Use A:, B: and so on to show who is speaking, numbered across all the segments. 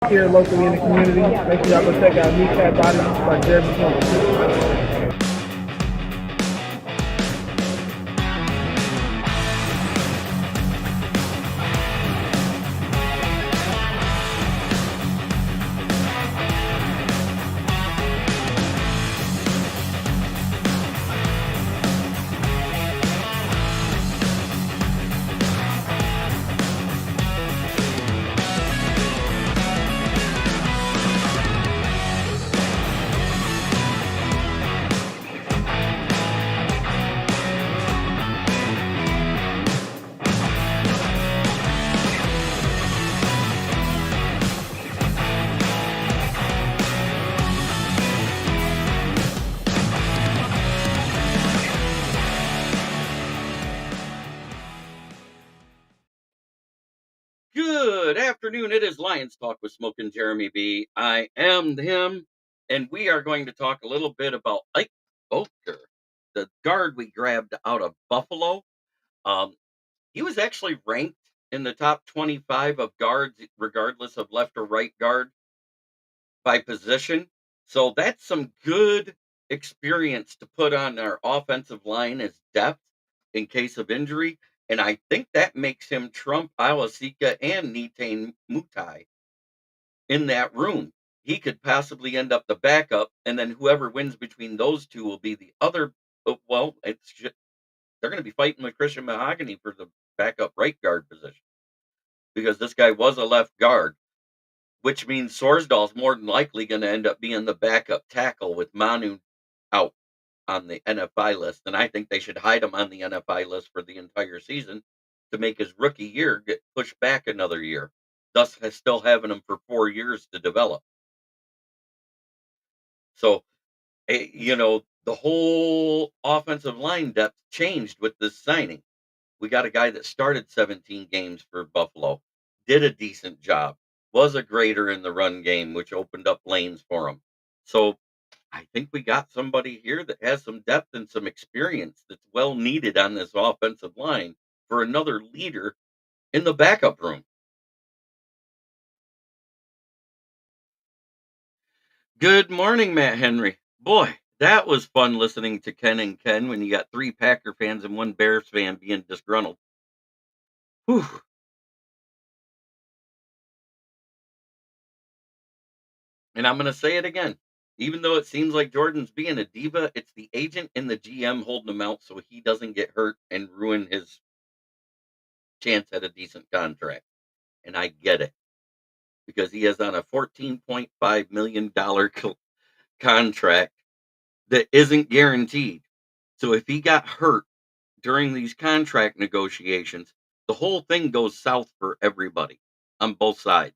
A: here locally in the community. Make sure y'all go check out Kneecap Body by Jeremy Campbell.
B: Good afternoon. It is Lions Talk with Smoking Jeremy B. I am him, and we are going to talk a little bit about Ike Boker, the guard we grabbed out of Buffalo. Um, he was actually ranked in the top 25 of guards, regardless of left or right guard by position. So that's some good experience to put on our offensive line as depth in case of injury. And I think that makes him trump Awasika and Nitain Mutai in that room. He could possibly end up the backup, and then whoever wins between those two will be the other. Well, they're going to be fighting with Christian Mahogany for the backup right guard position because this guy was a left guard, which means Sorsdal's more than likely going to end up being the backup tackle with Manu out on the NFI list. And I think they should hide him on the NFI list for the entire season to make his rookie year get pushed back another year, thus still having him for 4 years to develop. So, the whole offensive line depth changed with this signing. We got a guy that started 17 games for Buffalo, did a decent job, was a grader in the run game, which opened up lanes for him. So I think we got somebody here that has some depth and some experience that's well needed on this offensive line for another leader in the backup room. Good morning, Matt Henry. Boy, that was fun listening to Ken and Ken when you got three Packer fans and one Bears fan being disgruntled. Whew. And I'm going to say it again. Even though it seems like Jordan's being a diva, it's the agent and the GM holding him out so he doesn't get hurt and ruin his chance at a decent contract. And I get it because he is on a $14.5 million contract that isn't guaranteed. So if he got hurt during these contract negotiations, the whole thing goes south for everybody on both sides.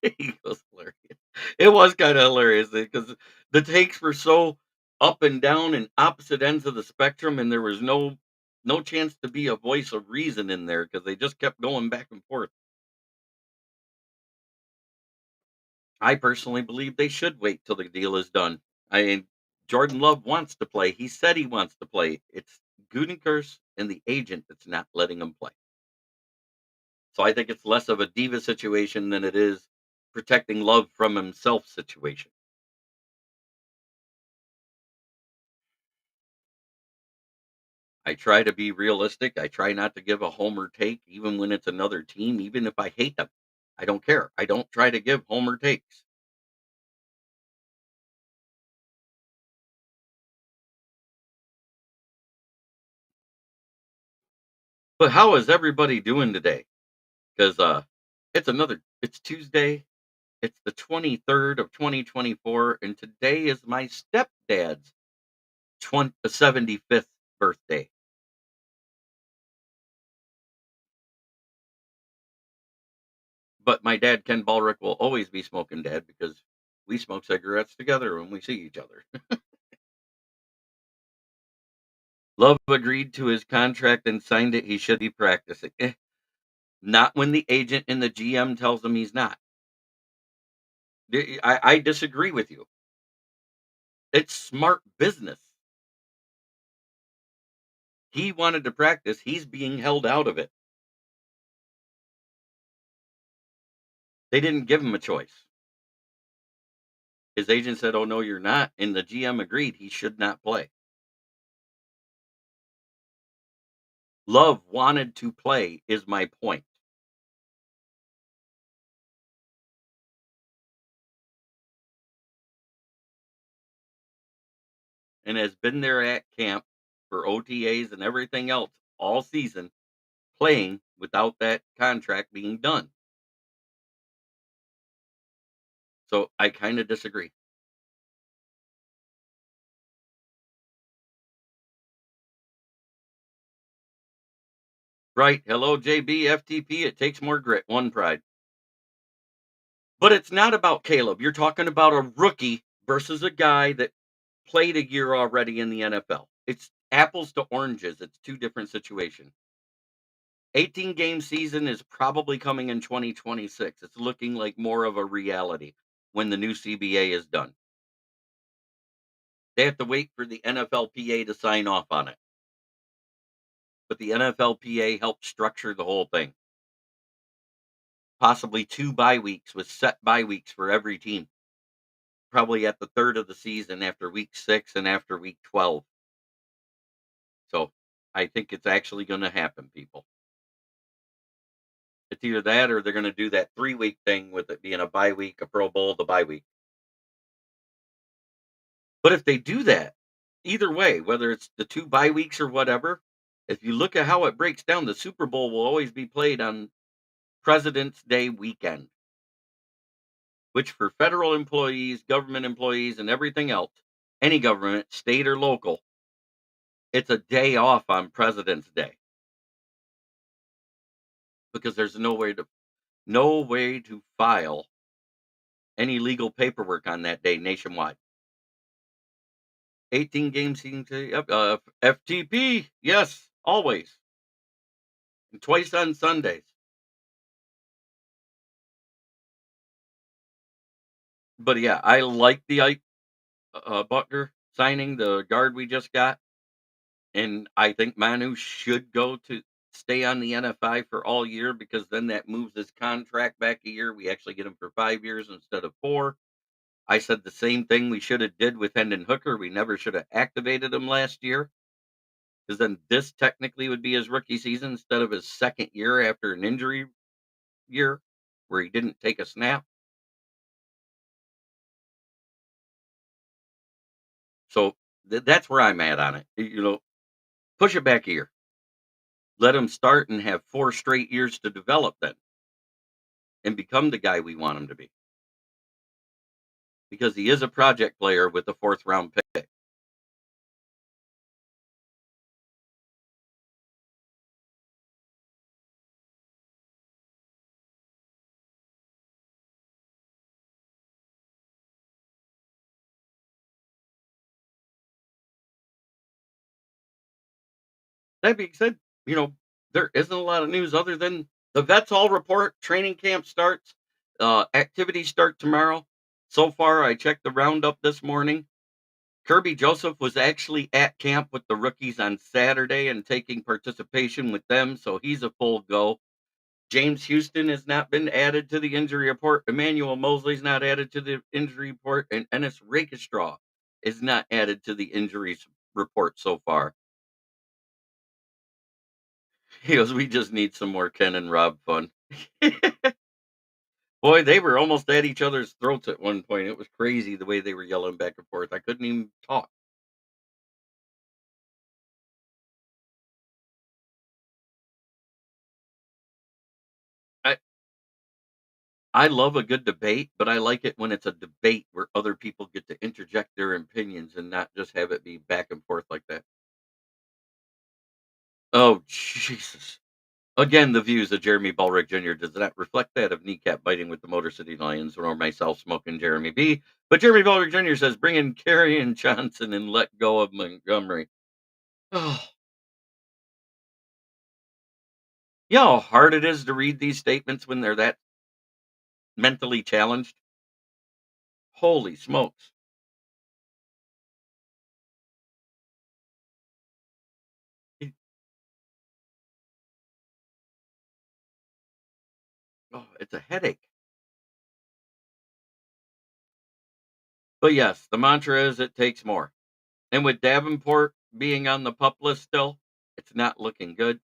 B: He goes hilarious. It was kind of hilarious because the takes were so up and down and opposite ends of the spectrum, and there was no chance to be a voice of reason in there because they just kept going back and forth. I personally believe they should wait till the deal is done. I mean, Jordan Love wants to play. He said he wants to play. It's Gutekunst and the agent that's not letting him play. So I think it's less of a diva situation than it is protecting Love from himself situation. I try to be realistic. I try not to give a homer take, even when it's another team, even if I hate them. I don't care. I don't try to give homer takes. But how is everybody doing today? Because it's Tuesday. It's the 23rd of 2024, and today is my stepdad's 75th birthday. But my dad, Ken Ballrick, will always be smoking dad because we smoke cigarettes together when we see each other. Love agreed to his contract and signed it. He should be practicing. Not when the agent and the GM tells him he's not. I disagree with you. It's smart business. He wanted to practice. He's being held out of it. They didn't give him a choice. His agent said, "Oh, no, you're not," and the GM agreed he should not play. Love wanted to play is my point, and has been there at camp for OTAs and everything else all season, playing without that contract being done. So I kinda disagree. Right, hello, JB, FTP, it takes more grit, one pride. But it's not about Caleb, you're talking about a rookie versus a guy that played a year already in the NFL. It's apples to oranges, it's 2 different situations. 18-game season is probably coming in 2026. It's looking like more of a reality when the new CBA is done. They have to wait for the NFLPA to sign off on it, but the NFLPA helped structure the whole thing. Possibly 2 bye weeks with set bye weeks for every team, probably at the 3rd of the season after week 6 and after week 12. So, I think it's actually gonna happen, people. It's either that or they're gonna do that 3-week thing with it being a bye week, a Pro Bowl, the bye week. But if they do that, either way, whether it's the 2 bye weeks or whatever, if you look at how it breaks down, the Super Bowl will always be played on President's Day weekend, which for federal employees, government employees, and everything else, any government, state or local, it's a day off on President's Day because there's no way to file any legal paperwork on that day nationwide. 18 games season, yep, FTP, yes, always, and twice on Sundays. But yeah, I like the Ike Butker signing, the guard we just got, and I think Manu should go to stay on the NFI for all year because then that moves his contract back a year. We actually get him for 5 years instead of 4. I said the same thing we should have did with Hendon Hooker. We never should have activated him last year because then this technically would be his rookie season instead of his second year after an injury year where he didn't take a snap. So that's where I'm at on it. Push it back a year. Let him start and have 4 straight years to develop then and become the guy we want him to be because he is a project player with a 4th round pick. That being said, you know, there isn't a lot of news other than the vets all report training camp starts, activities start tomorrow. So far, I checked the roundup this morning. Kirby Joseph was actually at camp with the rookies on Saturday and taking participation with them, so he's a full go. James Houston has not been added to the injury report. Emmanuel Mosley's not added to the injury report, and Ennis Rakestraw is not added to the injuries report so far. He goes, "We just need some more Ken and Rob fun." Boy, they were almost at each other's throats at one point. It was crazy the way they were yelling back and forth. I couldn't even talk. I I love a good debate, but I like it when it's a debate where other people get to interject their opinions and not just have it be back and forth like that. Oh, Jesus. Again, the views of Jeremy Ballrick Jr. does not reflect that of Kneecap Biting with the Motor City Lions or myself smoking Jeremy B. But Jeremy Ballrick Jr. says, bring in Kerry and Johnson and let go of Montgomery. Oh, you know how hard it is to read these statements when they're that mentally challenged? Holy smokes. It- Oh, it's a headache. But yes, the mantra is it takes more. And with Davenport being on the pup list still, it's not looking good.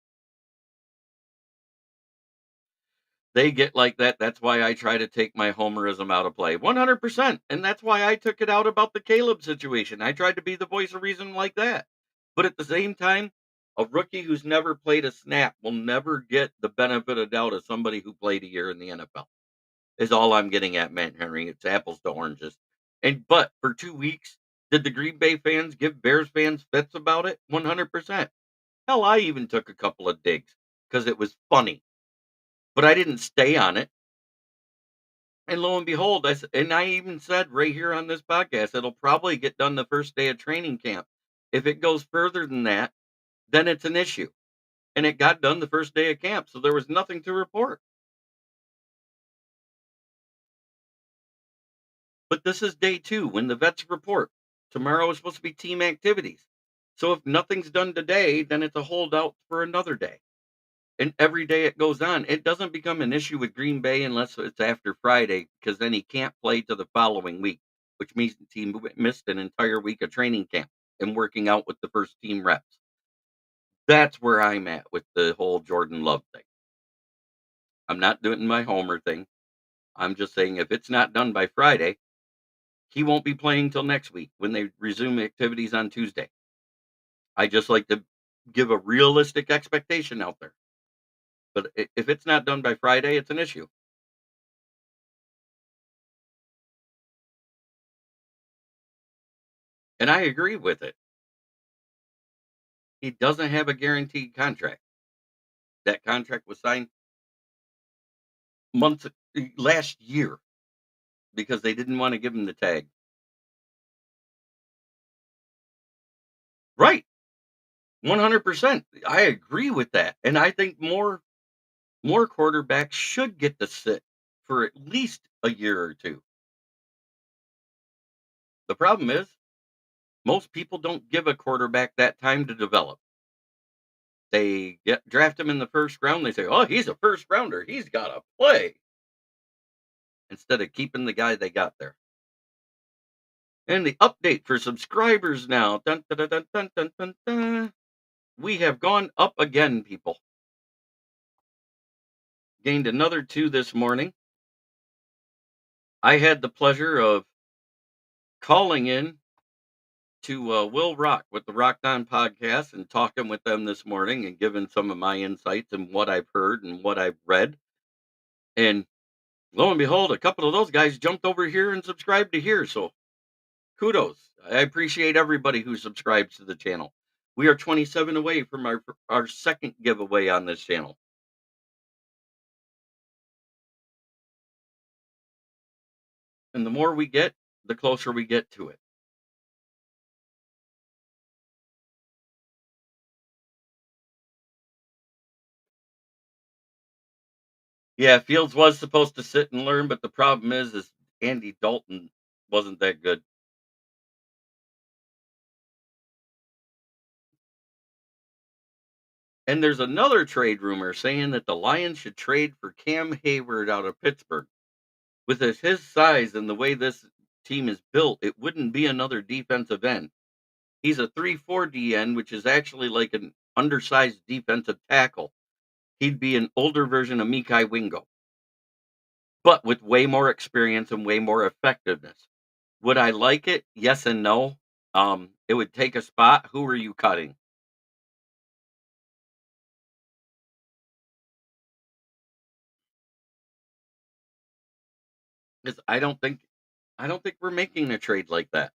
B: They get like that. That's why I try to take my homerism out of play 100%. And that's why I took it out about the Caleb situation. I tried to be the voice of reason like that. But at the same time, a rookie who's never played a snap will never get the benefit of doubt of somebody who played a year in the NFL. Is all I'm getting at, Matt Henry. It's apples to oranges. And but for 2 weeks, did the Green Bay fans give Bears fans fits about it? 100%. Hell, I even took a couple of digs because it was funny, but I didn't stay on it. And lo and behold, I even said right here on this podcast, it'll probably get done the first day of training camp. If it goes further than that, then it's an issue. And it got done the first day of camp, so there was nothing to report. But this is day 2 when the vets report. Tomorrow is supposed to be team activities. So if nothing's done today, then it's a holdout for another day. And every day it goes on, it doesn't become an issue with Green Bay unless it's after Friday, because then he can't play to the following week, which means the team missed an entire week of training camp and working out with the first team reps. That's where I'm at with the whole Jordan Love thing. I'm not doing my homer thing. I'm just saying if it's not done by Friday, he won't be playing till next week when they resume activities on Tuesday. I just like to give a realistic expectation out there. But if it's not done by Friday, it's an issue. And I agree with it. He doesn't have a guaranteed contract. That contract was signed months last year because they didn't want to give him the tag. Right. 100%. I agree with that. And I think more quarterbacks should get to sit for at least a year or two. The problem is most people don't give a quarterback that time to develop. They draft him in the first round. They say, "Oh, he's a first rounder. He's got to play," instead of keeping the guy they got there. And the update for subscribers now. Dun, dun, dun, dun, dun, dun, dun, dun. We have gone up again, people. Gained another 2 this morning. I had the pleasure of calling in to Will Rock with the Rock On podcast and talking with them this morning and giving some of my insights and what I've heard and what I've read. And lo and behold, a couple of those guys jumped over here and subscribed to here. So kudos. I appreciate everybody who subscribes to the channel. We are 27 away from our second giveaway on this channel. And the more we get, the closer we get to it. Yeah, Fields was supposed to sit and learn, but the problem is Andy Dalton wasn't that good. And there's another trade rumor saying that the Lions should trade for Cam Hayward out of Pittsburgh. With his size and the way this team is built, it wouldn't be another defensive end. He's a 3-4 DN, which is actually like an undersized defensive tackle. He'd be an older version of Mikai Wingo, but with way more experience and way more effectiveness. Would I like it? Yes and no. It would take a spot. Who are you cutting? 'Cause I don't think we're making a trade like that.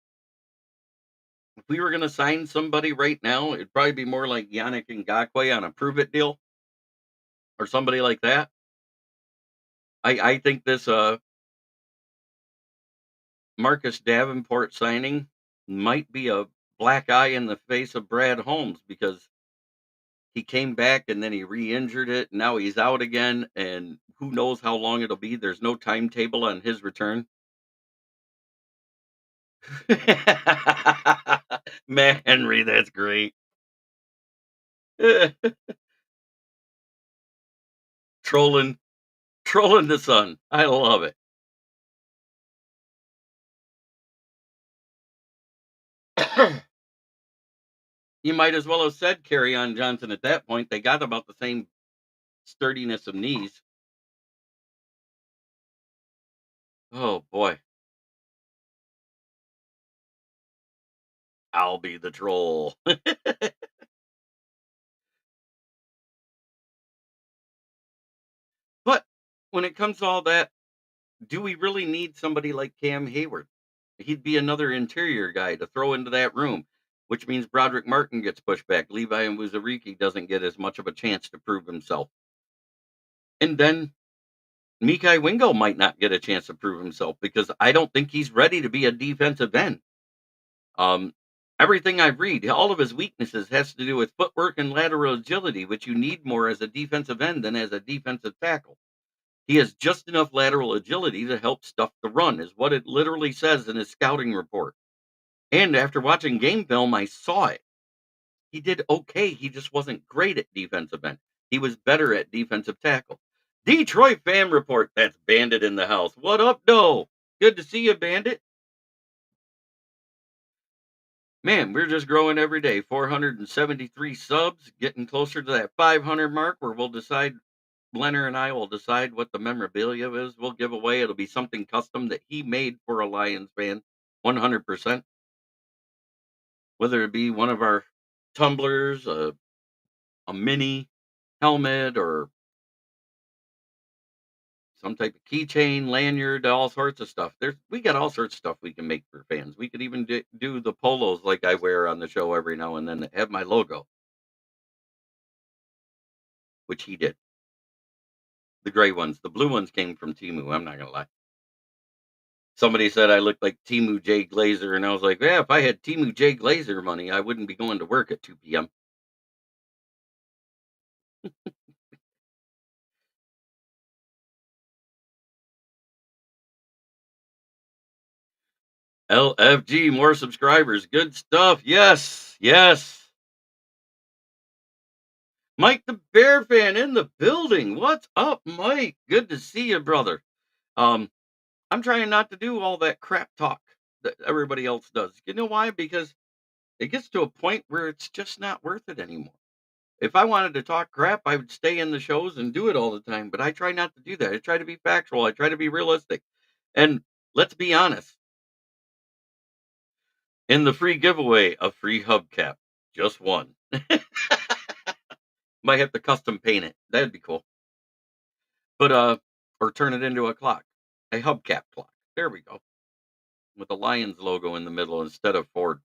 B: If we were gonna sign somebody right now, it'd probably be more like Yannick Ngakoue on a prove it deal or somebody like that. I think this Marcus Davenport signing might be a black eye in the face of Brad Holmes because he came back and then he re-injured it. And now he's out again, and who knows how long it'll be. There's no timetable on his return. Man, Henry, that's great. trolling, trolling the sun. I love it. You might as well have said Carry On Johnson at that point. They got about the same sturdiness of knees. Oh boy, I'll be the troll. But when it comes to all that, do we really need somebody like Cam Hayward? He'd be another interior guy to throw into that room, which means Broderick Martin gets pushed back. Levi and Wuzariki doesn't get as much of a chance to prove himself. And then Mikai Wingo might not get a chance to prove himself because I don't think he's ready to be a defensive end. Um, Everything I read, all of his weaknesses has to do with footwork and lateral agility, which you need more as a defensive end than as a defensive tackle. He has just enough lateral agility to help stuff the run, is what it literally says in his scouting report. And after watching game film, I saw it. He did okay. He just wasn't great at defensive end. He was better at defensive tackle. Detroit fan report. That's Bandit in the house. What up, Doe? Good to see you, Bandit. Man, we're just growing every day. 473 subs, getting closer to that 500 mark where we'll decide. Leonard and I will decide what the memorabilia is. We'll give away. It'll be something custom that he made for a Lions fan, 100%. Whether it be one of our tumblers, a mini helmet, or some type of keychain, lanyard, all sorts of stuff. We got all sorts of stuff we can make for fans. We could even do the polos like I wear on the show every now and then that have my logo, which he did. The gray ones, the blue ones came from Timu. I'm not gonna lie. Somebody said I looked like Timu J Glazer, and I was like, yeah, if I had Timu J Glazer money, I wouldn't be going to work at 2 p.m. LFG, more subscribers. Good stuff. Yes, yes. Mike the Bear fan in the building. What's up, Mike? Good to see you, brother. Um, I'm trying not to do all that crap talk that everybody else does. You know why? Because it gets to a point where it's just not worth it anymore. If I wanted to talk crap, I would stay in the shows and do it all the time, but I try not to do that. I try to be factual. I try to be realistic. And let's be honest, in the free giveaway, a free hubcap, just one. Might have to custom paint it. That'd be cool. But or turn it into a clock, a hubcap clock. There we go. With the Lions logo in the middle instead of Ford.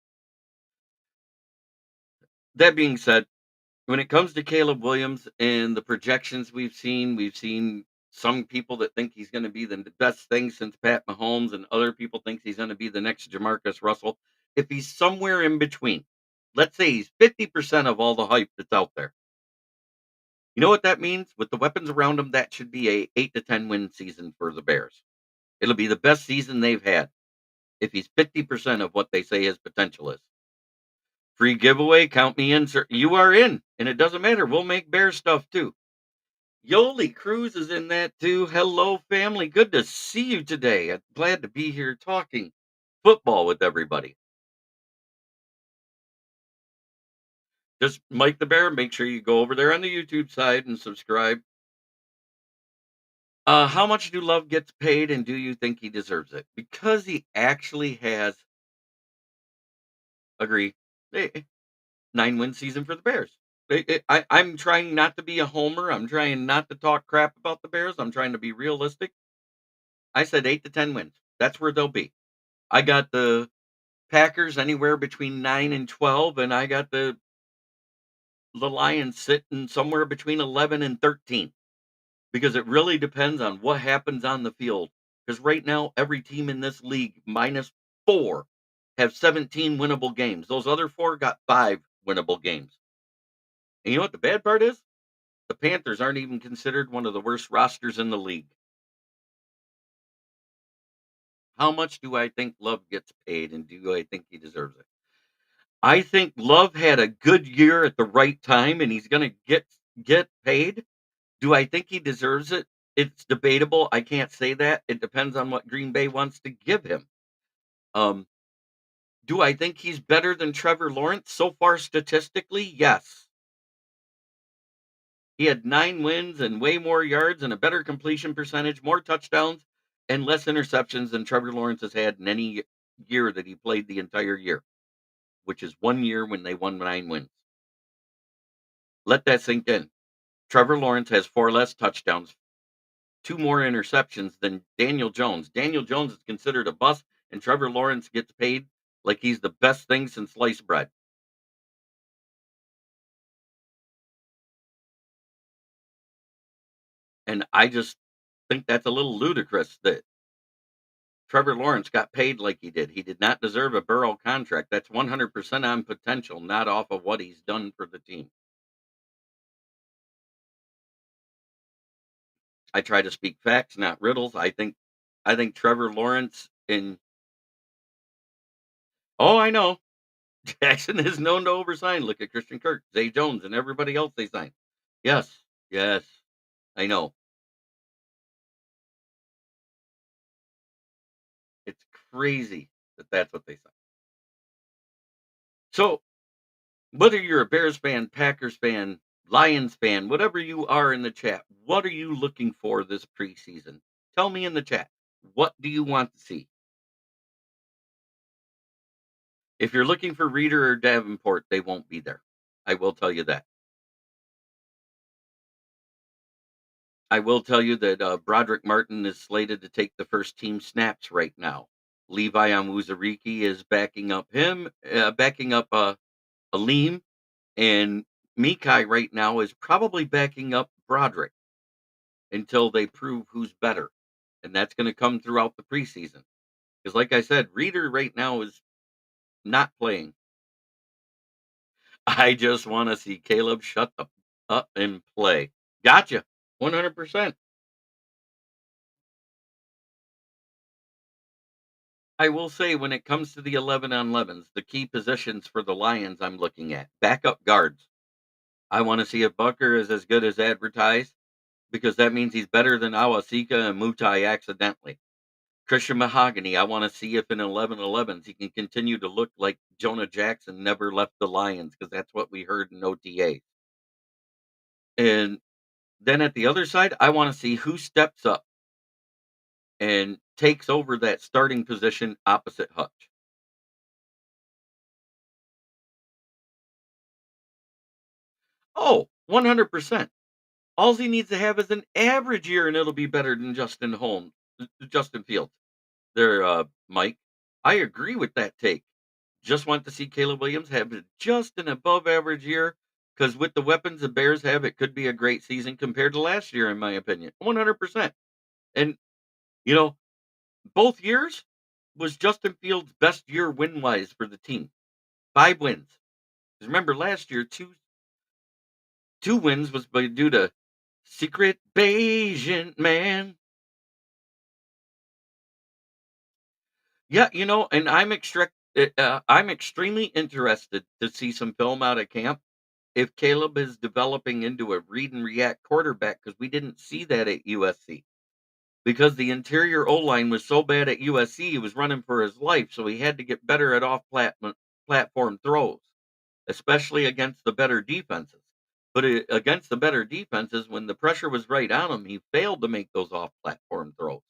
B: That being said, when it comes to Caleb Williams and the projections we've seen some people that think he's going to be the best thing since Pat Mahomes, and other people think he's going to be the next Jamarcus Russell. If he's somewhere in between, let's say he's 50% of all the hype that's out there. You know what that means? With the weapons around him, that should be a 8 to 10 win season for the Bears. It'll be the best season they've had if he's 50% of what they say his potential is. Free giveaway, count me in, sir. You are in, and it doesn't matter. We'll make Bear stuff too. Yoli Cruz is in that too. Hello, family. Good to see you today. I'm glad to be here talking football with everybody. Just Mike the Bear. Make sure you go over there on the YouTube side and subscribe. How much do Love gets paid, and do you think he deserves it? Because he actually has, agree, a 9-win season for the Bears. I'm trying not to be a homer. I'm trying not to talk crap about the Bears. I'm trying to be realistic. I said 8 to 10 wins. That's where they'll be. I got the Packers anywhere between 9 and 12, and I got the Lions sitting somewhere between 11 and 13, because it really depends on what happens on the field. Because right now, every team in this league, minus 4, have 17 winnable games. Those other 4 got 5 winnable games. And you know what the bad part is? The Panthers aren't even considered one of the worst rosters in the league. How much do I think Love gets paid, and do I think he deserves it? I think Love had a good year at the right time, and he's going to get paid. Do I think he deserves it? It's debatable. I can't say that. It depends on what Green Bay wants to give him. Um, Do I think he's better than Trevor Lawrence so far statistically? Yes. He had 9 wins and way more yards and a better completion percentage, more touchdowns, and less interceptions than Trevor Lawrence has had in any year that he played the entire year, which is 1 year when they won 9 wins. Let that sink in. Trevor Lawrence has 4 less touchdowns, 2 more interceptions than Daniel Jones. Daniel Jones is considered a bust, and Trevor Lawrence gets paid like he's the best thing since sliced bread. And I just think that's a little ludicrous that Trevor Lawrence got paid like he did. He did not deserve a Burrow contract. That's 100% on potential, not off of what he's done for the team. I try to speak facts, not riddles. I think Trevor Lawrence and oh, I know. Jackson is known to oversign. Look at Christian Kirk, Zay Jones, and everybody else they signed. Yes, yes, I know. It's crazy that that's what they signed. So whether you're a Bears fan, Packers fan, Lions fan, whatever you are in the chat, what are you looking for this preseason? Tell me in the chat. What do you want to see? If you're looking for Reader or Davenport, they won't be there. I will tell you that. I will tell you that Broderick Martin is slated to take the first team snaps right now. Levi Onwuzurike is backing up Aleem, and Mikai right now is probably backing up Broderick until they prove who's better. And that's going to come throughout the preseason. Because, like I said, Reader right now is not playing. I just want to see Caleb shut up and play. Gotcha. 100%. I will say when it comes to the 11 on 11s, the key positions for the Lions I'm looking at backup guards. I want to see if Bucker is as good as advertised because that means he's better than Awasika and Mutai accidentally. Christian Mahogany, I want to see if in 11-11s he can continue to look like Jonah Jackson never left the Lions because that's what we heard in OTA. And then at the other side, I want to see who steps up and takes over that starting position opposite Hutch. Oh, 100%. All he needs to have is an average year and it'll be better than Justin Fields. There, Mike. I agree with that take. Just want to see Caleb Williams have just an above average year because with the weapons the Bears have, it could be a great season compared to last year, in my opinion. 100%. And, you know, both years was Justin Fields' best year win wise for the team. 5 wins. 'Cause remember last year, two wins was due to Secret Bayesian Man. Yeah, and I'm extremely interested to see some film out of camp if Caleb is developing into a read and react quarterback because we didn't see that at USC. Because the interior O line was so bad at USC, he was running for his life, so he had to get better at off platform throws, especially against the better defenses. But against the better defenses, when the pressure was right on him, he failed to make those off platform throws,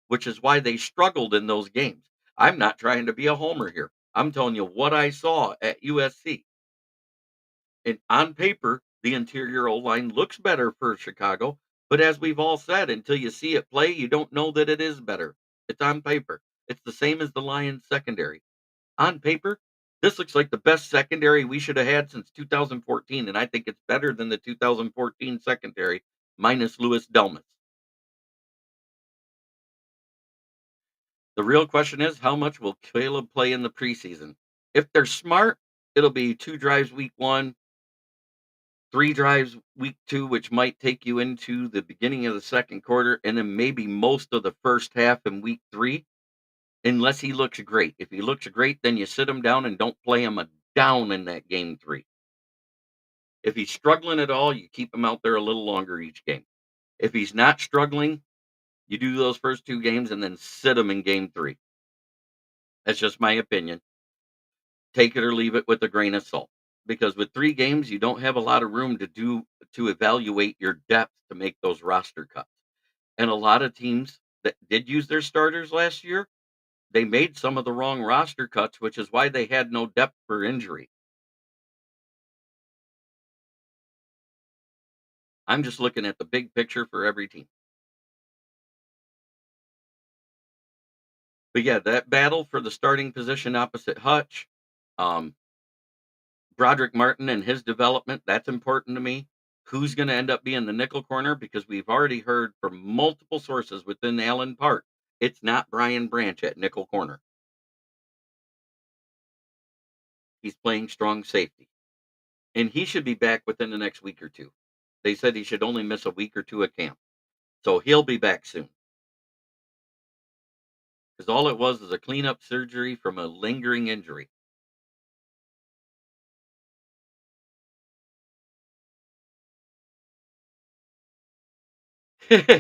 B: which is why they struggled in those games. I'm not trying to be a homer here. I'm telling you what I saw at USC. And on paper, the interior O line looks better for Chicago. But as we've all said, until you see it play, you don't know that it is better. It's on paper. It's the same as the Lions secondary. On paper, this looks like the best secondary we should have had since 2014. And I think it's better than the 2014 secondary, minus Louis Delmas. The real question is how much will Caleb play in the preseason? If they're smart, it'll be 2 drives week 1, 3 drives week 2, which might take you into the beginning of the second quarter, and then maybe most of the first half in week 3, unless he looks great. If he looks great, then you sit him down and don't play him down in that game 3. If he's struggling at all, you keep him out there a little longer each game. If he's not struggling, you do those first 2 games and then sit him in game 3. That's just my opinion. take it or leave it with a grain of salt. Because with 3 games, you don't have a lot of room to evaluate your depth to make those roster cuts. And a lot of teams that did use their starters last year, they made some of the wrong roster cuts, which is why they had no depth for injury. I'm just looking at the big picture for every team. But yeah, that battle for the starting position opposite Hutch, um, Broderick Martin and his development, that's important to me. Who's going to end up being the nickel corner? Because we've already heard from multiple sources within Allen Park, it's not Brian Branch at nickel corner. He's playing strong safety, and he should be back within the next week or two. They said he should only miss a week or two at camp. So he'll be back soon. Because all it was is a cleanup surgery from a lingering injury.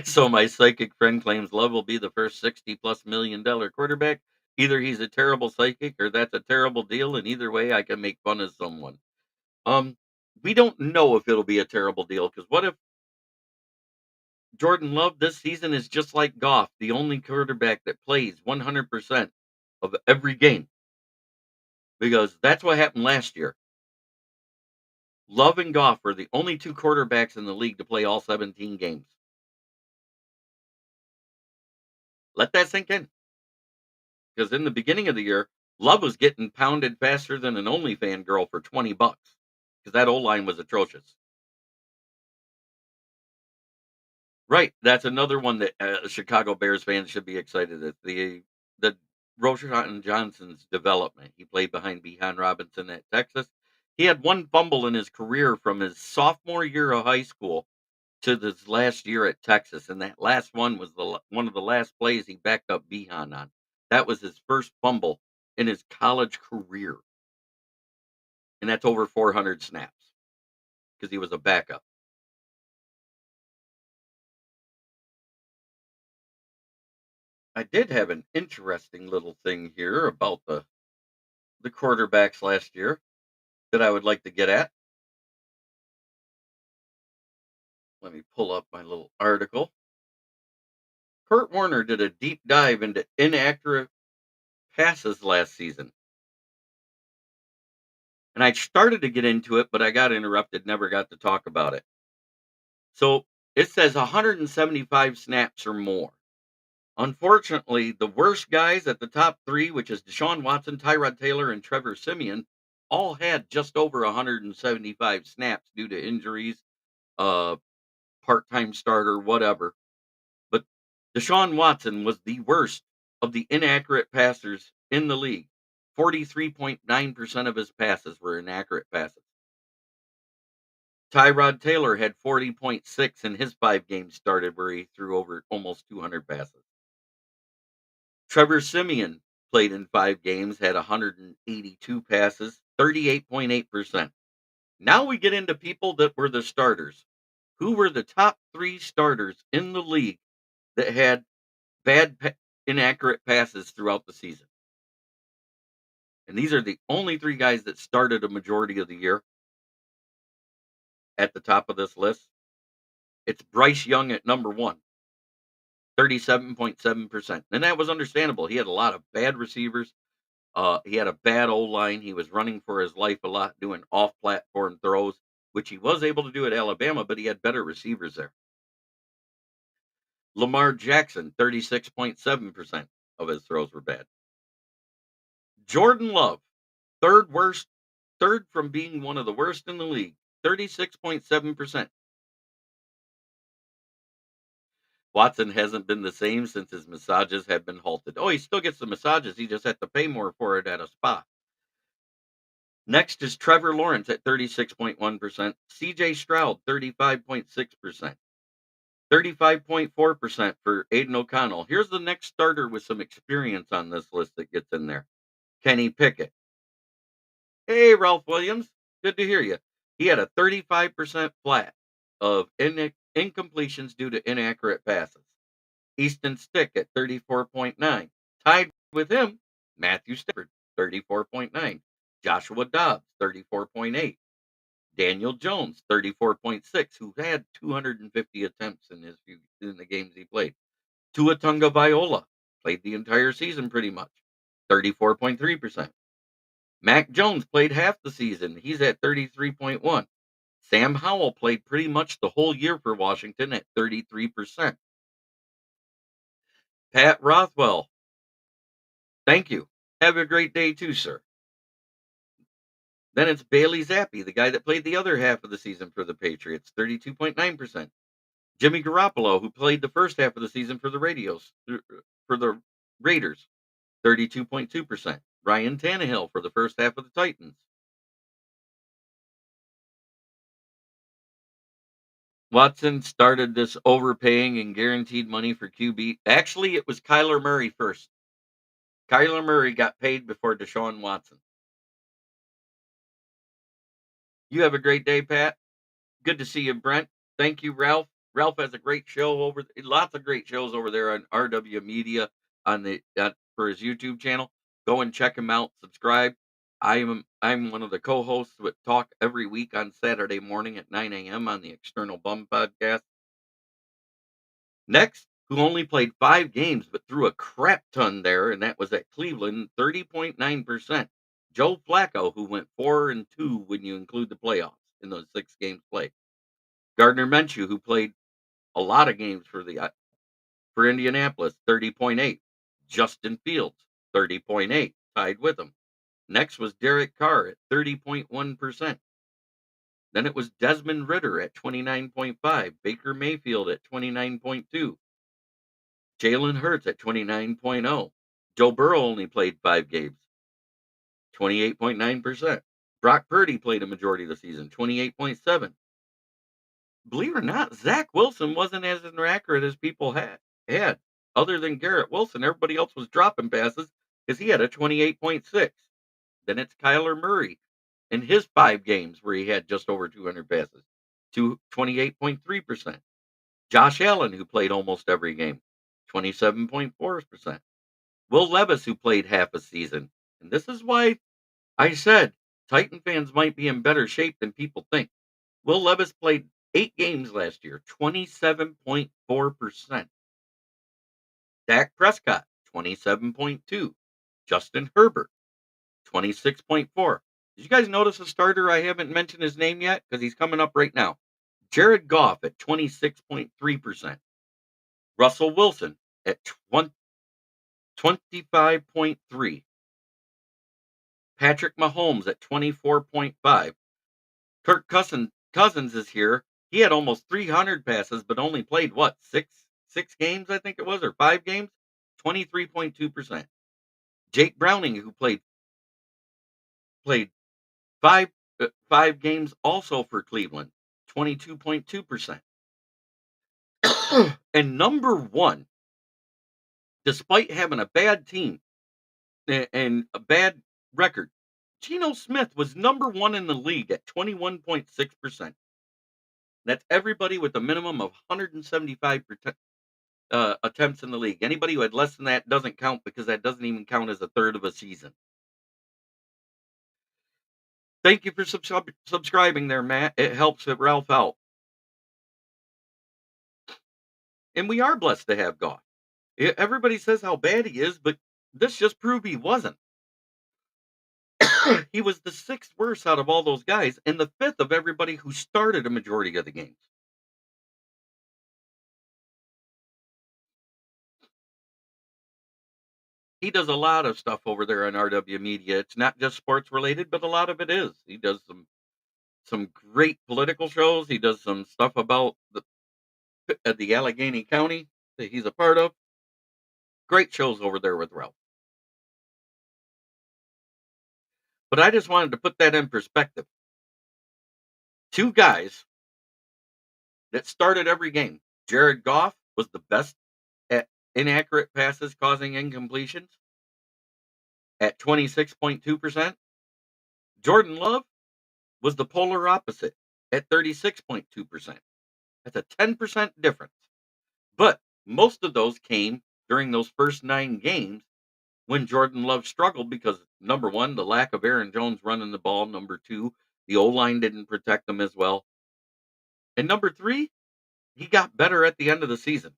B: So my psychic friend claims Love will be the first 60 plus $1 million quarterback. Either he's a terrible psychic or that's a terrible deal, and either way I can make fun of someone. Um, we don't know if it'll be a terrible deal because what if Jordan Love this season is just like Goff, the only quarterback that plays 100% of every game? Because that's what happened last year. Love and Goff were the only 2 quarterbacks in the league to play all 17 games. Let that sink in. Because in the beginning of the year, Love was getting pounded faster than an OnlyFan girl for $20 because that O line was atrocious. Right, that's another one that Chicago Bears fans should be excited at the Roshan Johnson's development. He played behind Behan Robinson at Texas. He had one fumble in his career from his sophomore year of high school to this last year at Texas, and that last one was one of the last plays he backed up Behan on. That was his first fumble in his college career, and that's over 400 snaps because he was a backup. I did have an interesting little thing here about the quarterbacks last year that I would like to get at. Let me pull up my little article. Kurt Warner did a deep dive into inaccurate passes last season. And I started to get into it, but I got interrupted, never got to talk about it. So it says 175 snaps or more. Unfortunately, the worst guys at the top 3, which is Deshaun Watson, Tyrod Taylor, and Trevor Simeon, all had just over 175 snaps due to injuries, uh, part-time starter, whatever. But Deshaun Watson was the worst of the inaccurate passers in the league. 43.9% of his passes were inaccurate passes. Tyrod Taylor had 40.6 in his 5 games started where he threw over almost 200 passes. Trevor Simeon played in 5 games, had 182 passes, 38.8%. Now we get into people that were the starters. Who were the top 3 starters in the league that had bad, inaccurate passes throughout the season? And these are the only 3 guys that started a majority of the year at the top of this list. It's Bryce Young at number 1, 37.7%. And that was understandable. He had a lot of bad receivers. He had a bad O line. He was running for his life a lot, doing off platform throws, which he was able to do at Alabama, but he had better receivers there. Lamar Jackson, 36.7% of his throws were bad. Jordan Love, third worst, third from being one of the worst in the league, 36.7%. Watson hasn't been the same since his massages have been halted. Oh, he still gets the massages. He just has to pay more for it at a spa. Next is Trevor Lawrence at 36.1%. CJ Stroud, 35.6%. 35.4% for Aiden O'Connell. Here's the next starter with some experience on this list that gets in there. Kenny Pickett. Hey, Ralph Williams. Good to hear you. He had a 35% flat of incompletions due to inaccurate passes. Easton Stick at 34.9. Tied with him, Matthew Stafford, 34.9. Joshua Dobbs, 34.8. Daniel Jones, 34.6, who had 250 attempts in in the games he played. Tua Tagovailoa played the entire season pretty much, 34.3%. Mac Jones played half the season. He's at 33.1. Sam Howell played pretty much the whole year for Washington at 33%. Pat Rothwell, thank you. Have a great day too, sir. Then it's Bailey Zappi, the guy that played the other half of the season for the Patriots, 32.9%. Jimmy Garoppolo, who played the first half of the season for the Raiders, 32.2%. Ryan Tannehill for the first half of the Titans. Watson started this overpaying and guaranteed money for QB. Actually, it was Kyler Murray first. Kyler Murray got paid before Deshaun Watson. You have a great day, Pat. Good to see you, Brent. Thank you, Ralph. Ralph has a great show lots of great shows over there on RW Media for his YouTube channel. Go and check him out. Subscribe. I'm one of the co-hosts with Talk every week on Saturday morning at 9 a.m. on the External Bum Podcast. Next, who only played 5 games but threw a crap ton there, and that was at Cleveland, 30.9%. Joe Flacco, who went 4-2 when you include the playoffs in those 6 games played. Gardner Minshew, who played a lot of games for Indianapolis, 30.8. Justin Fields, 30.8, tied with him. Next was Derek Carr at 30.1%. Then it was Desmond Ritter at 29.5, Baker Mayfield at 29.2, Jalen Hurts at 29.0. Joe Burrow only played 5 games, 28.9%. Brock Purdy played a majority of the season, 28.7. Believe it or not, Zach Wilson wasn't as inaccurate as people had. Other than Garrett Wilson, everybody else was dropping passes because he had a 28.6. Then it's Kyler Murray in his 5 games where he had just over 200 passes to 28.3%. Josh Allen, who played almost every game, 27.4%. Will Levis, who played half a season. And this is why I said Titan fans might be in better shape than people think. Will Levis played 8 games last year, 27.4%. Dak Prescott, 27.2. Justin Herbert, 26.4. Did you guys notice a starter I haven't mentioned his name yet? Because he's coming up right now. Jared Goff at 26.3%. Russell Wilson at 25.3. Patrick Mahomes at 24.5. Kirk Cousins is here. He had almost 300 passes, but only played what, six games, I think it was, or 5 games, 23.2%. Jake Browning, who played five games also for Cleveland, 22.2%. And number one, despite having a bad team and a bad record, Geno Smith was number 1 in the league at 21.6%. That's everybody with a minimum of 175 attempts in the league. Anybody who had less than that doesn't count because that doesn't even count as a third of a season. Thank you for subscribing there, Matt. It helps Ralph out. And we are blessed to have Goff. Everybody says how bad he is, but this just proved he wasn't. He was the 6th worst out of all those guys and the 5th of everybody who started a majority of the games. He does a lot of stuff over there on RW Media. It's not just sports related, but a lot of it is. He does some great political shows. He does some stuff about the Allegheny County that he's a part of. Great shows over there with Ralph. But I just wanted to put that in perspective. 2 guys that started every game. Jared Goff was the best at inaccurate passes causing incompletions at 26.2%. Jordan Love was the polar opposite at 36.2%. That's a 10% difference. But most of those came during those first 9 games when Jordan Love struggled because number one, the lack of Aaron Jones running the ball. Number two, the O line didn't protect him as well. And number three, he got better at the end of the season.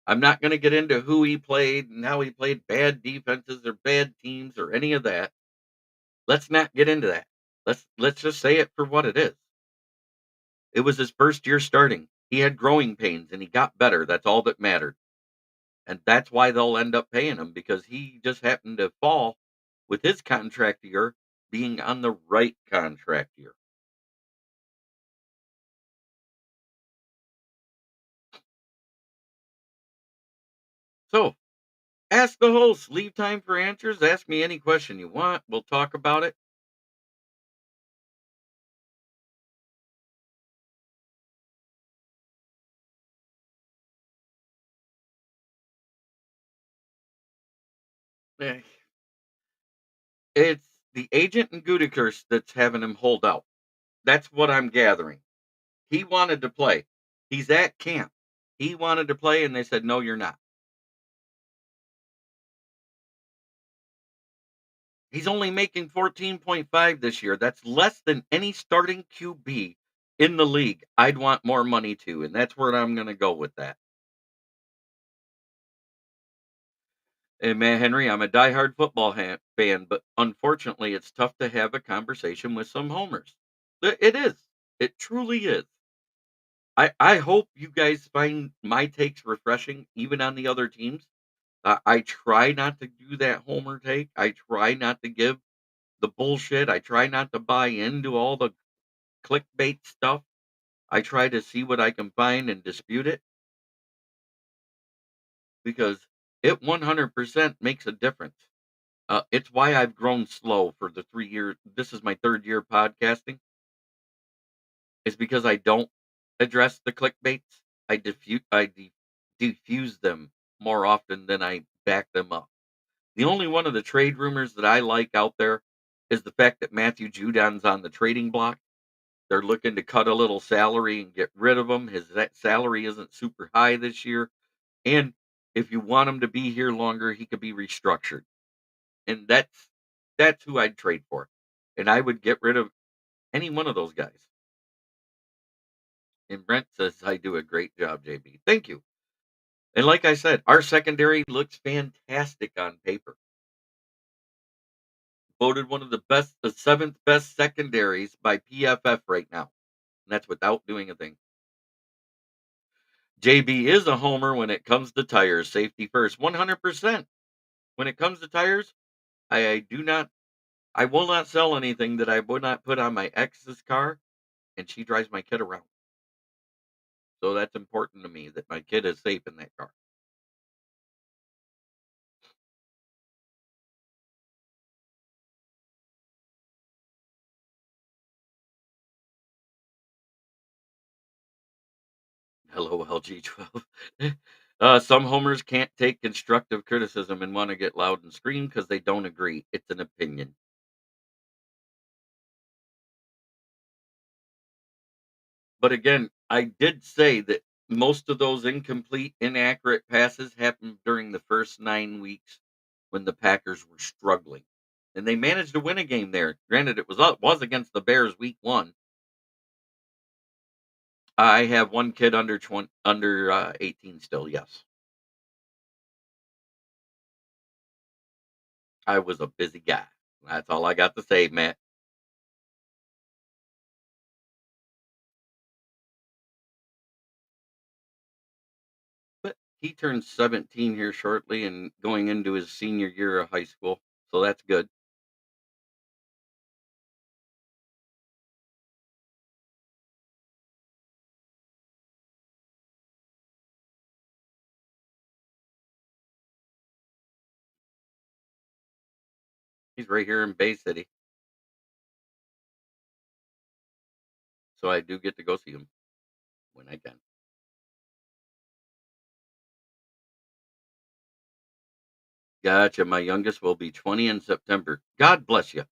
B: I'm not going to get into who he played and how he played bad defenses or bad teams or any of that. Let's not get into that. Let's just say it for what it is. It was his first year starting. He had growing pains and he got better. That's all that mattered. And that's why they'll end up paying him because he just happened to fall with his contract year being on the right contract year. So ask the host, leave time for answers. Ask me any question you want. We'll talk about it. Eh, It's the agent in Gutekunst that's having him hold out. That's what I'm gathering. He wanted to play. He's at camp. He wanted to play, and they said, "No, you're not." He's only making 14.5 this year. That's less than any starting QB in the league. I'd want more money too, and that's where I'm going to go with that. And man, Henry, I'm a diehard football fan, but unfortunately, it's tough to have a conversation with some homers. It is. It truly is. I hope you guys find my takes refreshing, even on the other teams. I try not to do that homer take. I try not to give the bullshit. I try not to buy into all the clickbait stuff. I try to see what I can find and dispute it because it 100% makes a difference. It's why I've grown slow for the 3 years. This is my third year podcasting. Is because I don't address the clickbaits. I diffuse them more often than I back them up. The only one of the trade rumors that I like out there is the fact that Matthew Judon's on the trading block. They're looking to cut a little salary and get rid of him. His that salary isn't super high this year, and if you want him to be here longer, he could be restructured. And that's who I'd trade for. And I would get rid of any one of those guys. And Brent says I do a great job, JB. Thank you. And like I said, our secondary looks fantastic on paper. Voted one of the seventh best secondaries by PFF right now. And that's without doing a thing. JB is a homer when it comes to tires. Safety first, 100%. When it comes to tires, I do not, I will not sell anything that I would not put on my ex's car, and she drives my kid around. So that's important to me that my kid is safe in that car. Hello, LG12. Some homers can't take constructive criticism and want to get loud and scream because they don't agree. It's an opinion. But again, I did say that most of those incomplete, inaccurate passes happened during the first 9 weeks when the Packers were struggling. And they managed to win a game there. Granted, it was against the Bears week one. I have one kid under 20, under 18 still. Yes, I was a busy guy. That's all I got to say, Matt. But he turns 17 here shortly and going into his senior year of high school. So that's good. He's right here in Bay City. So I do get to go see him when I can. Gotcha. My youngest will be 20 in September. God bless you.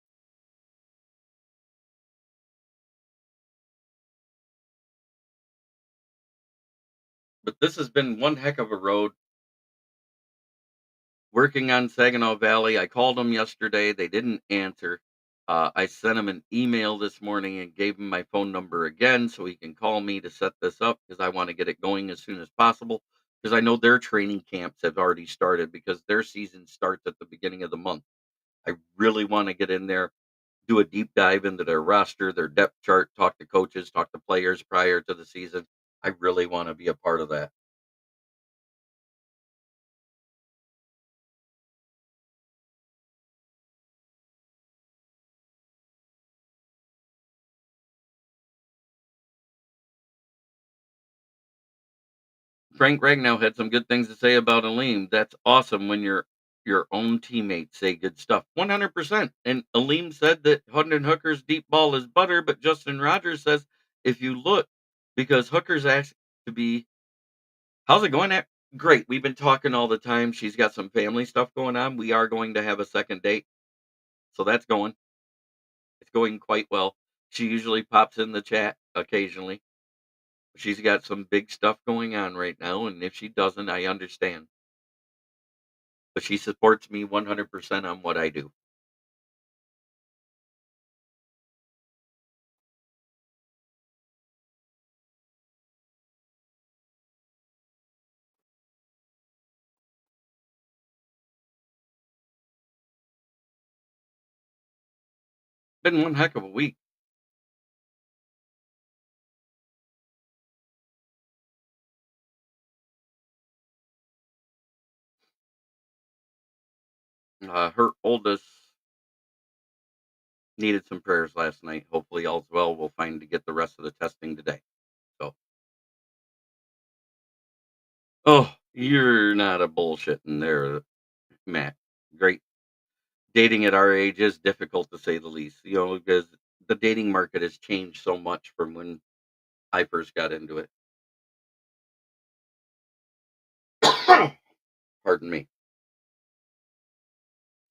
B: But this has been one heck of a road. working on Saginaw Valley. I called them yesterday. They didn't answer. I sent him an email this morning and gave him my phone number again so he can call me to set this up because I want to get it going as soon as possible. Because I know their training camps have already started because their season starts at the beginning of the month. I really want to get in there, do a deep dive into their roster, their depth chart, talk to coaches, talk to players prior to the season. I really want to be a part of that. Frank Ragnow had some good things to say about Aleem. That's awesome when your own teammates say good stuff. 100%. And Aleem said that Hendon Hooker's deep ball is butter, but Justin Rogers says if you look, because Hooker's asked to be, how's it going at? Great. We've been talking all the time. She's got some family stuff going on. We are going to have a second date. So that's going. It's going quite well. She usually pops in the chat occasionally. She's got some big stuff going on right now, and if she doesn't, I understand. But she supports me 100% on what I do. Been one heck of a week. Her oldest needed some prayers last night. Hopefully, all's well. We'll find to get the rest of the testing today. So, oh, you're not a bullshitting there, Matt. Great. Dating at our age is difficult to say the least, because the dating market has changed so much from when I first got into it. Pardon me.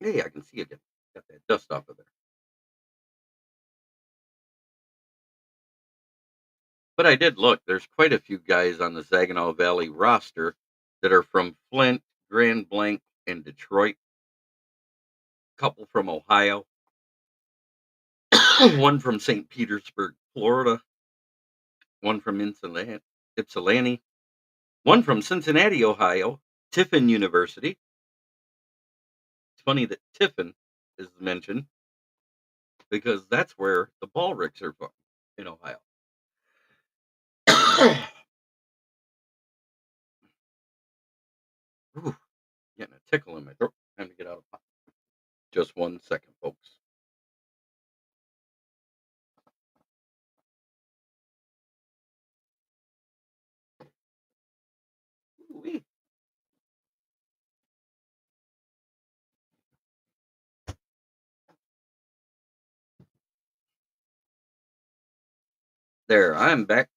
B: Hey, I can see again. Got that dust off of there. But I did look. There's quite a few guys on the Saginaw Valley roster that are from Flint, Grand Blanc, and Detroit. Couple from Ohio. One from St. Petersburg, Florida. One from Ypsilanti. One from Cincinnati, Ohio. Tiffin University. It's funny that Tiffin is mentioned because that's where the Ballricks are from in Ohio. Ooh, getting a tickle in my throat. Time to get out of pocket. Just 1 second, folks. Ooh-wee. There, I'm back.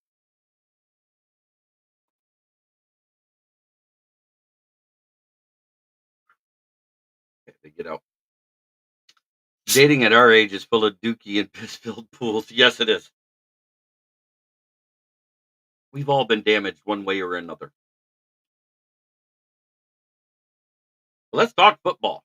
B: Had to get out. Dating at our age is full of dookie and piss-filled pools. Yes, it is. We've all been damaged one way or another. Let's talk football.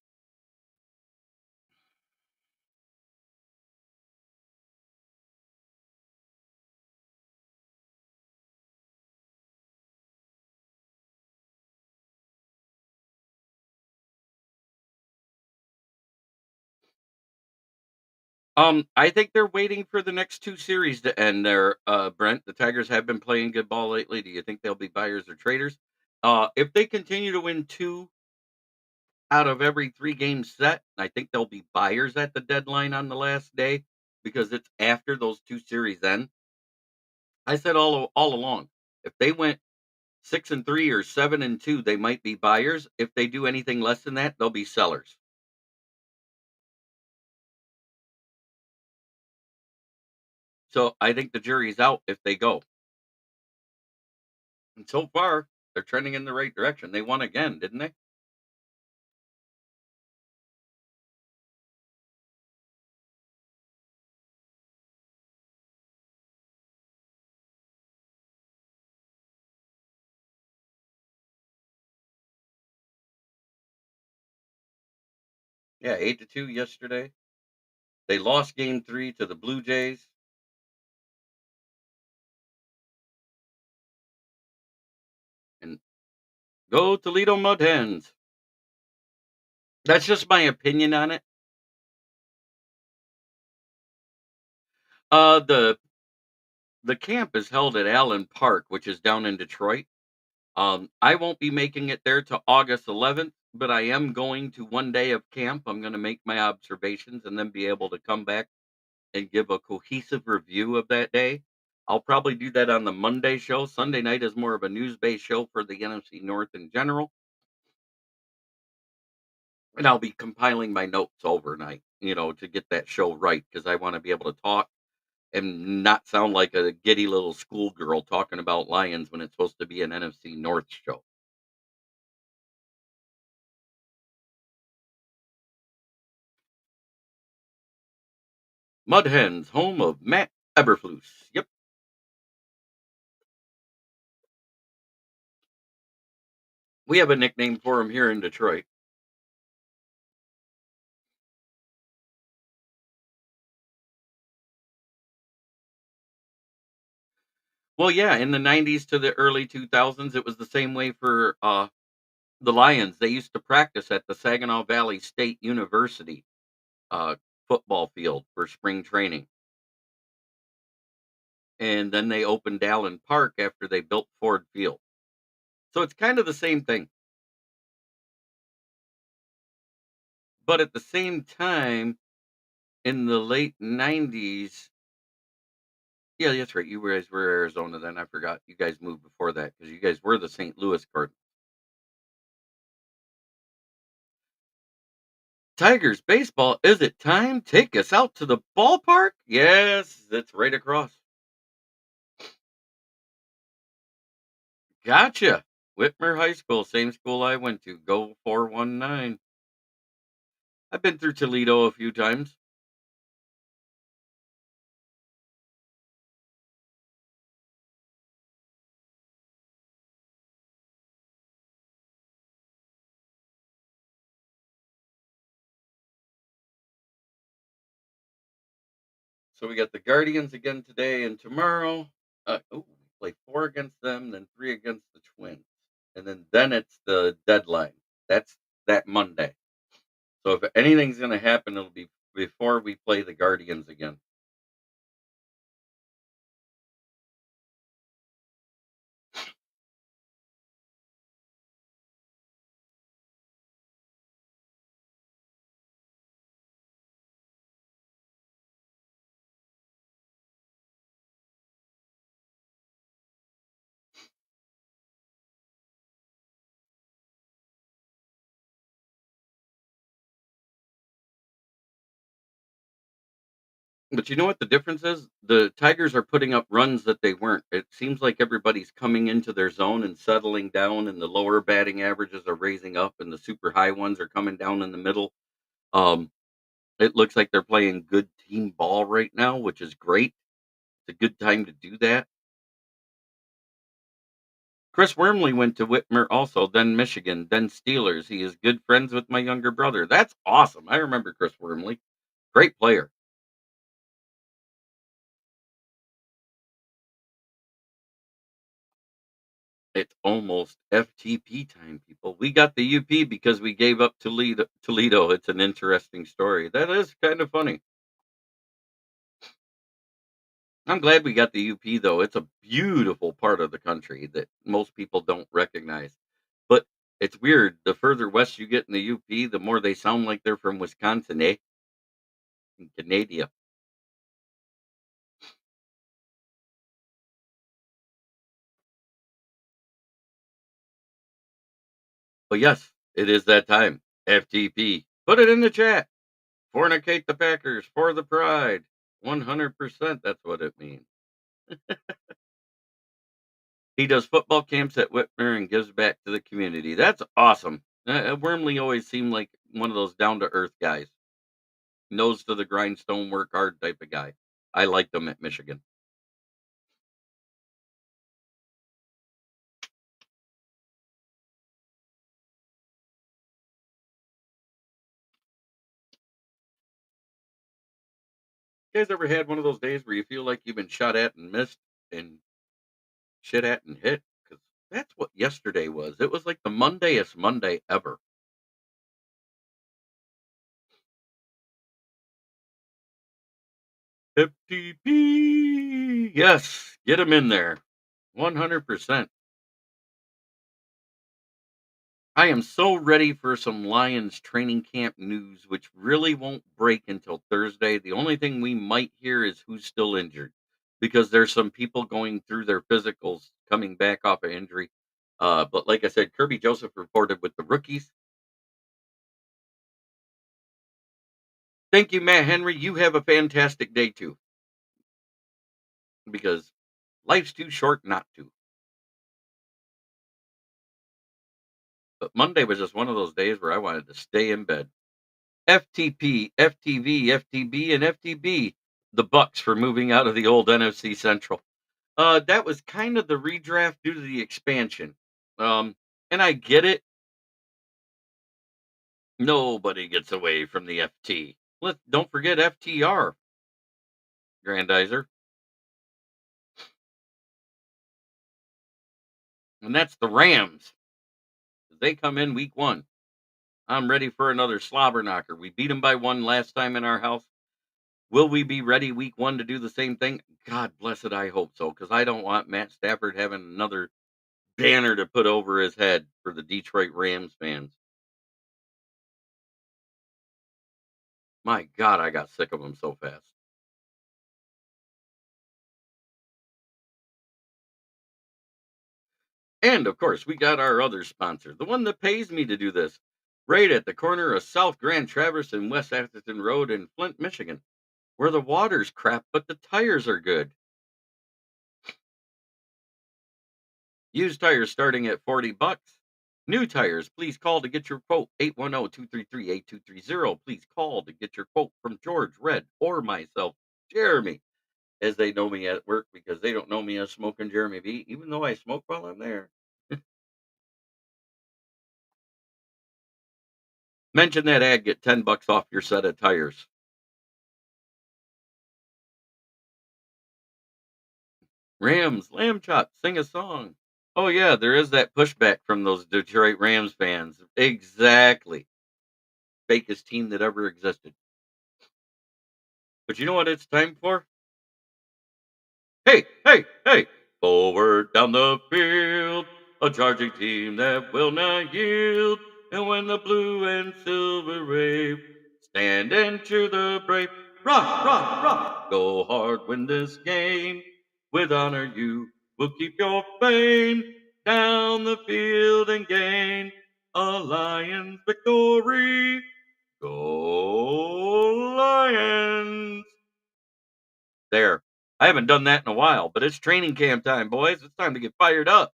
B: I think they're waiting for the next two series to end there, Brent. The Tigers have been playing good ball lately. Do you think they'll be buyers or traders? If they continue to win two out of every three games set, I think they'll be buyers at the deadline on the last day because it's after those two series end. I said all along, if they went 6-3 or 7-2, they might be buyers. If they do anything less than that, they'll be sellers. So I think the jury's out if they go. And so far, they're trending in the right direction. They won again, didn't they? Yeah, 8-2 yesterday. They lost game 3 to the Blue Jays. And go Toledo Mud Hens. That's just my opinion on it. The camp is held at Allen Park, which is down in Detroit. I won't be making it there to August 11th, but I am going to one day of camp. I'm going to make my observations and then be able to come back and give a cohesive review of that day. I'll probably do that on the Monday show. Sunday night is more of a news-based show for the NFC North in general, and I'll be compiling my notes overnight, to get that show right because I want to be able to talk and not sound like a giddy little schoolgirl talking about Lions when it's supposed to be an NFC North show. Mud Hens, home of Matt Eberflus. Yep, we have a nickname for him here in Detroit. Well, yeah, in the '90s to the early 2000s, it was the same way for the Lions. They used to practice at the Saginaw Valley State University uh, football field for spring training, and then they opened Allen Park after they built Ford Field. So it's kind of the same thing, but at the same time, in the late '90s, yeah, that's right. You guys were Arizona then. I forgot. You guys moved before that because you guys were the St. Louis Cardinals. Tigers baseball, is it time? Take us out to the ballpark? Yes, that's right across. Gotcha. Whitmer High School, same school I went to. Go 419. I've been through Toledo a few times. So we got the Guardians again today and tomorrow. We play four against them, then three against the Twins. And then it's the deadline. That's that Monday. So if anything's going to happen, it'll be before we play the Guardians again. But you know what the difference is? The Tigers are putting up runs that they weren't. It seems like everybody's coming into their zone and settling down, and the lower batting averages are raising up, and the super high ones are coming down in the middle. Um, it looks like they're playing good team ball right now, which is great. It's a good time to do that. Chris Wormley went to Whitmer also, then Michigan, then Steelers. He is good friends with my younger brother. That's awesome. I remember Chris Wormley. Great player. It's almost FTP time, people. We got the UP because we gave up Toledo. It's an interesting story. That is kind of funny. I'm glad we got the UP though. It's a beautiful part of the country that most people don't recognize. But it's weird. The further west you get in the UP, the more they sound like they're from Wisconsin, eh? And Canada. But yes, it is that time. FTP. Put it in the chat. Fornicate the Packers for the pride. 100%. That's what it means. He does football camps at Whitmer and gives back to the community. That's awesome. Wormley always seemed like one of those down to earth guys, nose to the grindstone, work hard type of guy. I liked him at Michigan. You guys ever had one of those days where you feel like you've been shot at and missed and shit at and hit? Because that's what yesterday was. It was like the Mondayest Monday ever. FTP. Yes, get him in there. 100%. I am so ready for some Lions training camp news, which really won't break until Thursday. The only thing we might hear is who's still injured because there's some people going through their physicals coming back off of injury. But like I said, Kirby Joseph reported with the rookies. Thank you, Matt Henry. You have a fantastic day too, because life's too short not to. But Monday was just one of those days where I wanted to stay in bed. FTP, FTV, FTB, and FTB. The Bucks for moving out of the old NFC Central. That was kind of the redraft due to the expansion. And I get it. Nobody gets away from the FT. Don't forget FTR, Grandizer, and that's the Rams. They come in week 1. I'm ready for another slobber knocker. We beat them by 1 last time in our house. Will we be ready week 1 to do the same thing? God bless it, I hope so, because I don't want Matt Stafford having another banner to put over his head for the Detroit Rams fans. My God, I got sick of them so fast. And of course, we got our other sponsor, the one that pays me to do this, right at the corner of South Grand Traverse and West Atherton Road in Flint, Michigan, where the water's crap, but the tires are good. Used tires starting at $40. New tires, please call to get your quote 810-233-8230. Please call to get your quote from George, Red, or myself, Jeremy, as they know me at work because they don't know me as Smoking Jeremy B, even though I smoke while I'm there. Mention that ad, get $10 off your set of tires. Rams, lamb chop, sing a song. Oh yeah, there is that pushback from those Detroit Rams fans. Exactly. Fakest team that ever existed. But you know what it's time for? Hey, hey, hey! Forward down the field, a charging team that will not yield. And when the blue and silver wave, stand and cheer the brave. Rock, rock, rock! Go hard, win this game. With honor, you will keep your fame. Down the field and gain a Lions victory. Go Lions! There. I haven't done that in a while, but it's training camp time, boys. It's time to get fired up.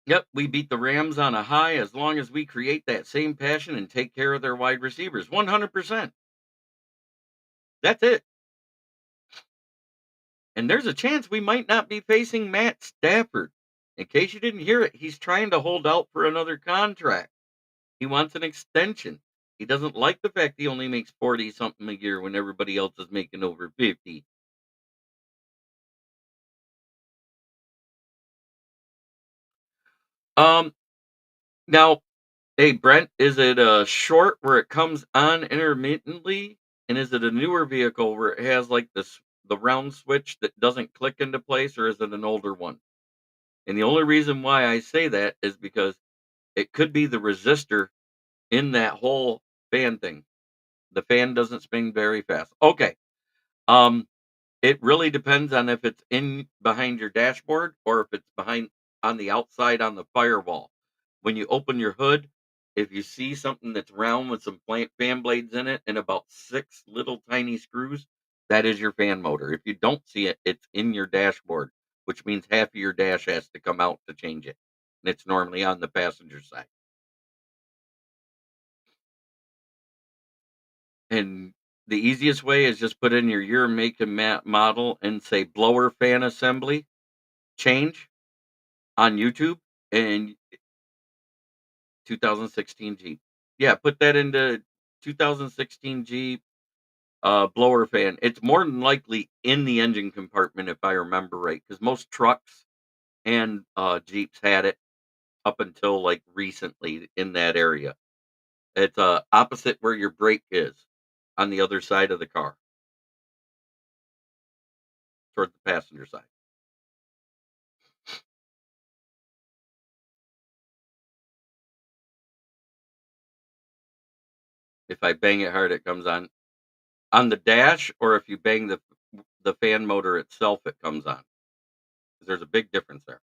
B: Yep, we beat the Rams on a high as long as we create that same passion and take care of their wide receivers. 100%. That's it. And there's a chance we might not be facing Matt Stafford. In case you didn't hear it, he's trying to hold out for another contract. He wants an extension. He doesn't like the fact he only makes 40 something a year when everybody else is making over 50. Um Now, hey, Brent, is it a short where it comes on intermittently? And is it a newer vehicle where it has like the round switch that doesn't click into place, or is it an older one? And the only reason why I say that is because it could be the resistor in that whole fan thing. The fan doesn't spin very fast. Okay. Um, it really depends on if it's in behind your dashboard or if it's behind on the outside on the firewall. When you open your hood, if you see something that's round with some fan blades in it and about 6 little tiny screws, that is your fan motor. If you don't see it, it's in your dashboard, which means half of your dash has to come out to change it. And it's normally on the passenger side. And the easiest way is just put in your year, make, and model and say blower fan assembly change on YouTube, and 2016 Jeep. Yeah, put that into 2016 Jeep blower fan. It's more than likely in the engine compartment if I remember right, because most trucks and Jeeps had it up until like recently in that area. It's opposite where your brake is on the other side of the car, towards the passenger side. If I bang it hard, it comes on the dash, or if you bang the fan motor itself, it comes on. 'Cause there's a big difference there.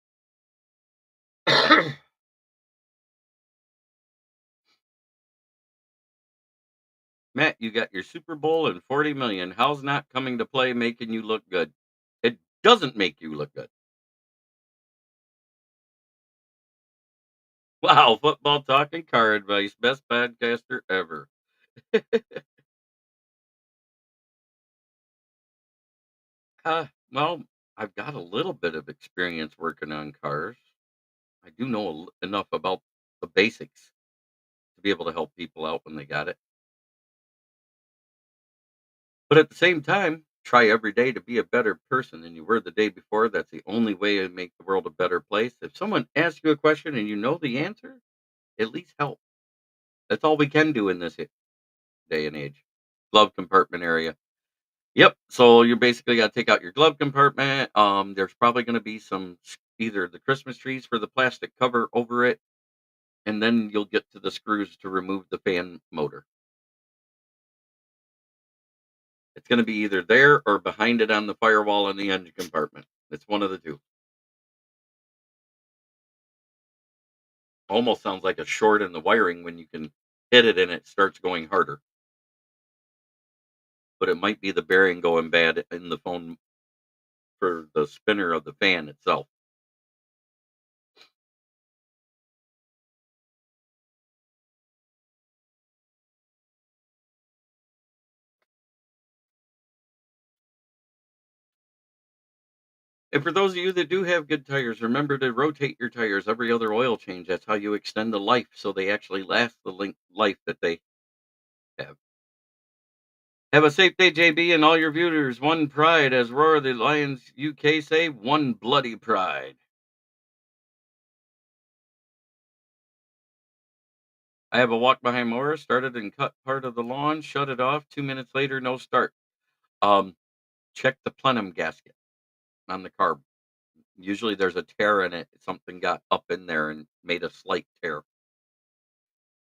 B: Matt, you got your Super Bowl and 40 million. How's not coming to play making you look good? It doesn't make you look good. Wow, football talk and car advice. Best podcaster ever. Well, I've got a little bit of experience working on cars. I do know enough about the basics to be able to help people out when they got it. But at the same time, try every day to be a better person than you were the day before. That's the only way to make the world a better place. If someone asks you a question and you know the answer, at least help. That's all we can do in this day and age. Glove compartment area. Yep. So you basically got to take out your glove compartment. There's probably going to be either the Christmas trees for the plastic cover over it, and then you'll get to the screws to remove the fan motor. It's going to be either there or behind it on the firewall in the engine compartment. It's one of the two. Almost sounds like a short in the wiring when you can hit it and it starts going harder. But it might be the bearing going bad in the phone for the spinner of the fan itself. And for those of you that do have good tires, remember to rotate your tires every other oil change. That's how you extend the life so they actually last the life that they have. Have a safe day, JB, and all your viewers. One pride, as Roar the Lions UK say, one bloody pride. I have a walk behind mower, started and cut part of the lawn, shut it off. 2 minutes later, no start. Um, check the plenum gasket on the car. Usually there's a tear in it. Something got up in there and made a slight tear.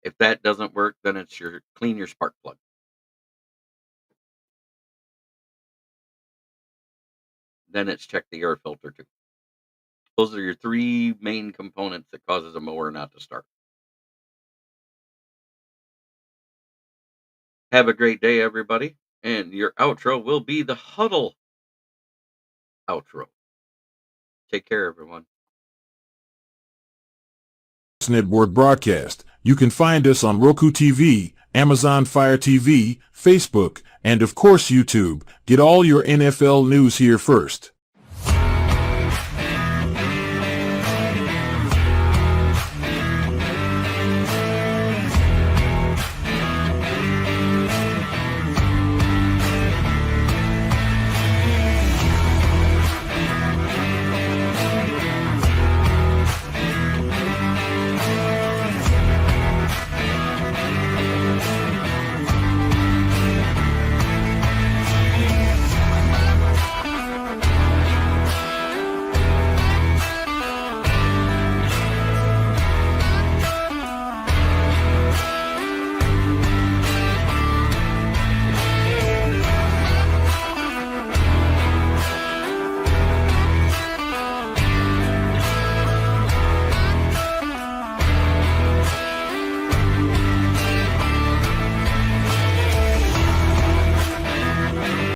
B: If that doesn't work, then it's clean your spark plug. Then it's check the air filter too. Those are your three main components that causes a mower not to start. Have a great day, everybody. And your outro will be the huddle outro. Take care, everyone.
C: Network broadcast. You can find us on Roku TV, Amazon Fire TV, Facebook, and of course YouTube. Get all your NFL news here first.